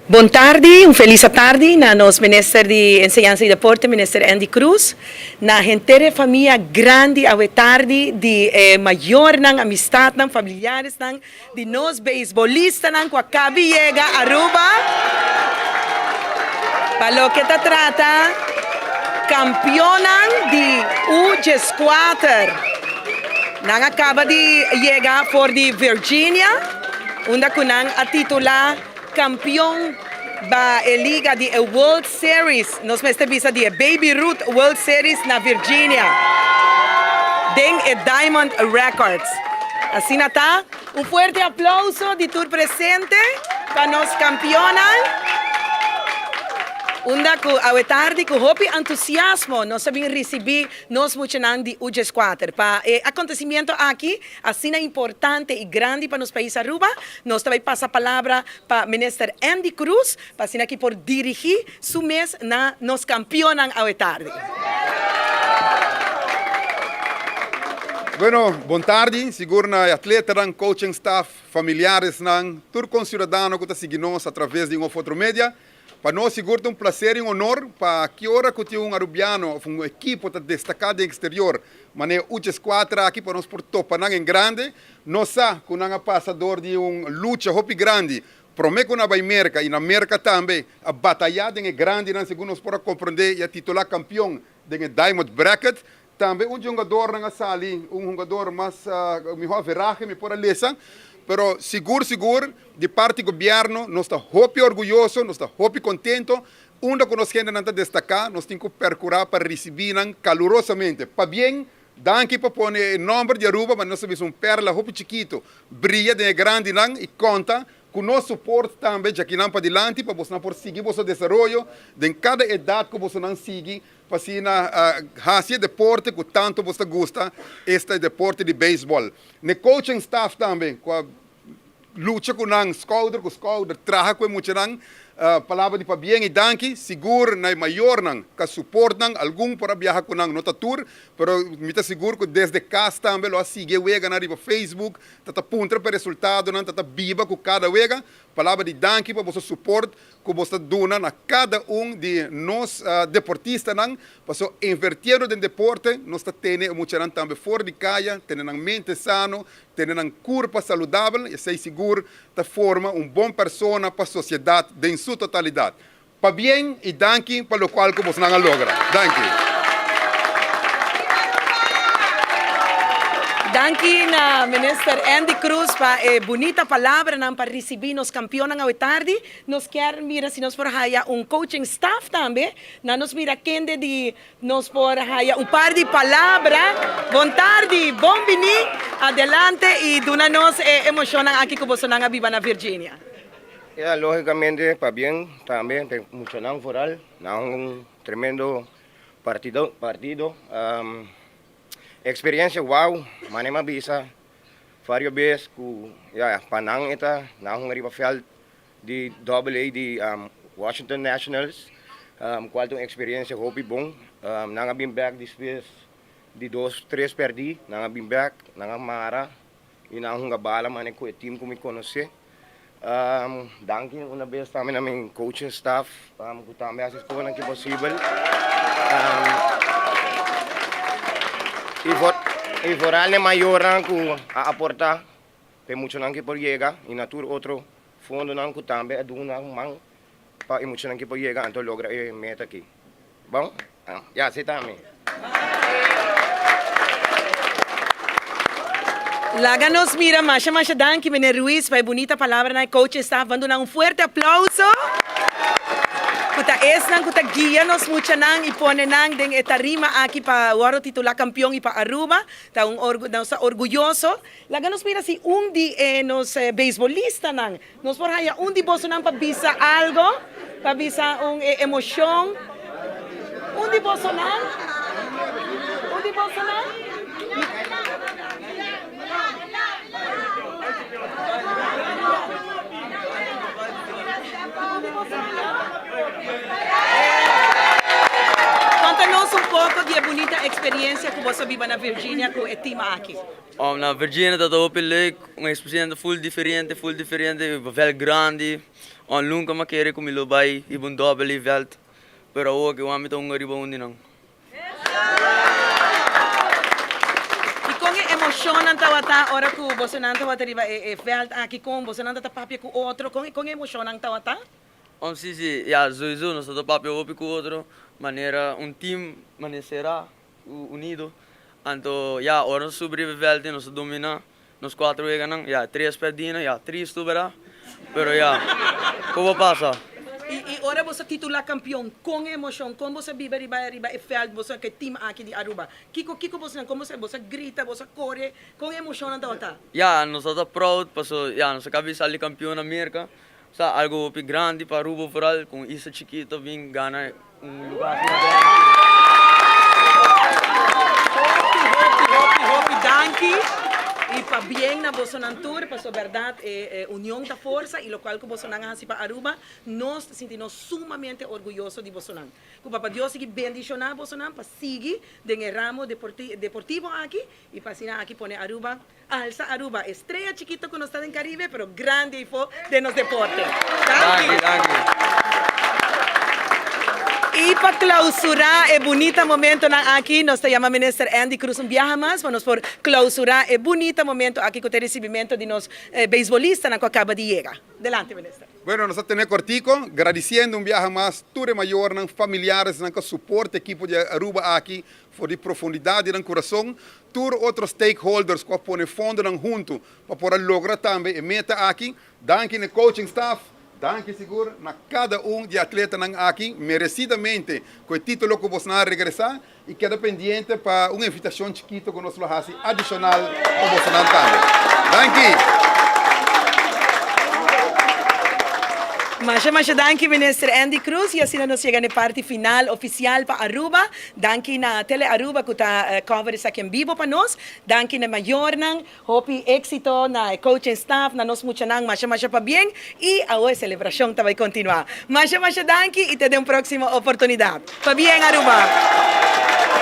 Buon tardi, un felice tardi na nos Minister de Enseñanza e Deporte, Minister Andy Cruz. Na hentere família grande awe tardi de maior nang amistad nang familiares nang de nos beisbolista nang kwa Kabi Yega Aruba. Palo que ta trata campeonan de U4. Nang acaba de llegar for de Virginia, unda kunang atitula campeón ba liga di World Series, nos meste bisa di Baby Ruth World Series na Virginia. Den Diamond Records. Así nata, un fuerte aplauso di tur presente para nos campeonan. Unda ku awe tardi ku hopi entusiasmo nos sabem receber nos muchanan di UG4 pa acontecimiento aqui assim é importante e grande para nos países Aruba. Nós também passa a palavra para Minister Andy Cruz para assim aqui por dirigir su mês na nos campeonan awe tardi. Bueno, buon tardi, siguro na atleta, coaching staff, familiares, tur concidadano que está seguindo nós através de uma outro média. Para nós, seguro, é um prazer e um honor para que hora que tem um arubiano, uma equipe destacada no exterior, mas é UG4 aqui para nós por topa, não é grande, nós com um passador de uma luta muito grande, promete na América e na América também, a batalhada é grande, não segundo nós podemos compreender, e a titular campeão de Diamond Bracket, também um jogador na sali, um jogador mais melhor veragem, me pode ler. Pero seguro, de parte do governo, nós estamos muito orgulhosos, nós estamos muito contentes. Onde que nós queremos destacar, nós temos que procurar para receber calorosamente. Para bem, daqui para pôr o nome de Aruba, mas nós temos perla muito chiquito, brilha de grande e conta com nosso suporte também, já que não para adiante, para você seguir o seu desenvolvimento, em cada idade que você não segue, para assim, fazer deporte que tanto você gosta, este deporte de beisebol. No coaching staff também, com a luta com o scouter, trabalha com muito palavra de para bem e danke, seguro na maior que suportam algum para viajar com nota tour, pero me está seguro que desde casa também lo sigue wega na riba Facebook, tata punta para resultado não tata biba com cada wega, palavra de danke para você suporte que você dona a cada de nós deportistas não, para so invertir no deporte, nós temos muito também fora de casa, tendo mente sano, tendo um corpo saudável, e sei seguro da forma bom persona para a sociedade em sua totalidade. Para bem e danke para o qual que você não logra. Danke. Danke na Minister Andy Cruz para bonita palavra para receber nos campeonan awe tarde. Nos quer mira se nos for haya coaching staff também. Na nos mira quende de nos por haya par de palavra. Bom tarde, bom vini, adelante e duna nos emocionan aqui que você não viva na Virginia. Lógicamente, para bien, también emocionante foral, un tremendo partido. Experiencia wow, manema bisa, várias vezes que panang ita, na riba field de AA de Washington Nationals, qual tem experiência hobby bom, nanga been back this vez de 2-3 perdi, nanga been back, nanga mara, e nanga bala mané com o time que me conhece. Danke uma vez também na minha coaching staff, que também assistiu que possível. E foral é maior que aportar, tem muito não que pode chegar, e na tour outro fundo não que também é do não para muito não que pode chegar, então logra a meta aqui. Bom, já sei também. Laga nos mira, masha danke, Mene Ruiz, para bonita palavra na coach staff, dando fuerte aplauso. Kuta nang kuta guia nos mucha nang ipone nang deng etarima aqui para o titular campeão e para Aruba, tá orgulhoso. Laga nos mira si de nos beisbolista nang, nos por haya de boso nang para bisa algo, para bisa emoção. De boso nang? De boso nang? Conta-nos pouco de bonita experiência que você vive na Virgínia com o time aqui? Na Virginia dat op leuk, uma experiência full diferente, vel grande. Nunca me querer com milo bai, ibon double veld. Pero ook eu amo tão riba undi não. E com a emoção não tawata, ora que você não tawata riba veld aqui com você não tawata papi com outro, com a emoção não tawata? Sim, ja, sowieso, nós estamos papi op com outro, maneira team, maneira será unido. Então, ja, ora nós sobreviver, nós domina, nós 4 ganham, ja, 3 perdina, ja, 3 tuberá. Pero ja, como passa? E ora você titular campeão com emoção, como você vive riba e veld, você que time aqui de Aruba. Kiko você como você grita, você corre, com emoção não tawata? Ja, nós estamos proud, paso, ja, nós acabamos de sair campeão na América. Sa algo grande para Aruba foral, com isso chiquito, vim ganhar lugar. Hopi, danke. E para bem na Bolsonaro, para a verdade, união da força, e o qual que Bolsonaro hasi para Aruba, nós sentimos sumamente orgulhosos de Bolsonaro. Que para Deus seguir bendicionar Bolsonaro, para seguir de ramo deportivo aqui, e para ensinar aqui poner Aruba, alza Aruba, estrela chiquita que nós está em Caribe, pero grande e fo de nos deporte. E para clausurar o bonito momento aqui, nós chamamos o ministro Andy Cruz viaja mais, mas por clausurar o bonito momento aqui com o recebimento de nós beisbolistas que acaba de chegar. Adelante, ministro. Bueno, nós temos cortico, agradecendo viaje mais, tudo maior, familiares, que suporte equipo de Aruba aqui, por de profundidade no coração, todos outros stakeholders que põem fundo junto para poder lograr também a meta aqui, danke no coaching staff. Danke seguro na cada de atleta aqui, merecidamente, com o título que você vai regressar e queda pendiente para uma invitação chiquita que nós vamos fazer adicional para você também. Danke! Mas danke, ministro Andy Cruz, e assim nós chegamos na parte final oficial para Aruba. Danke na Tele Aruba que está coverage aqui em vivo para nós. Danke na maior nang, hope éxito na coaching staff, na nós muito nang, mas para bem e a hoje celebração vai continuar. Mas danke e te dê uma próxima oportunidade. Para bem Aruba.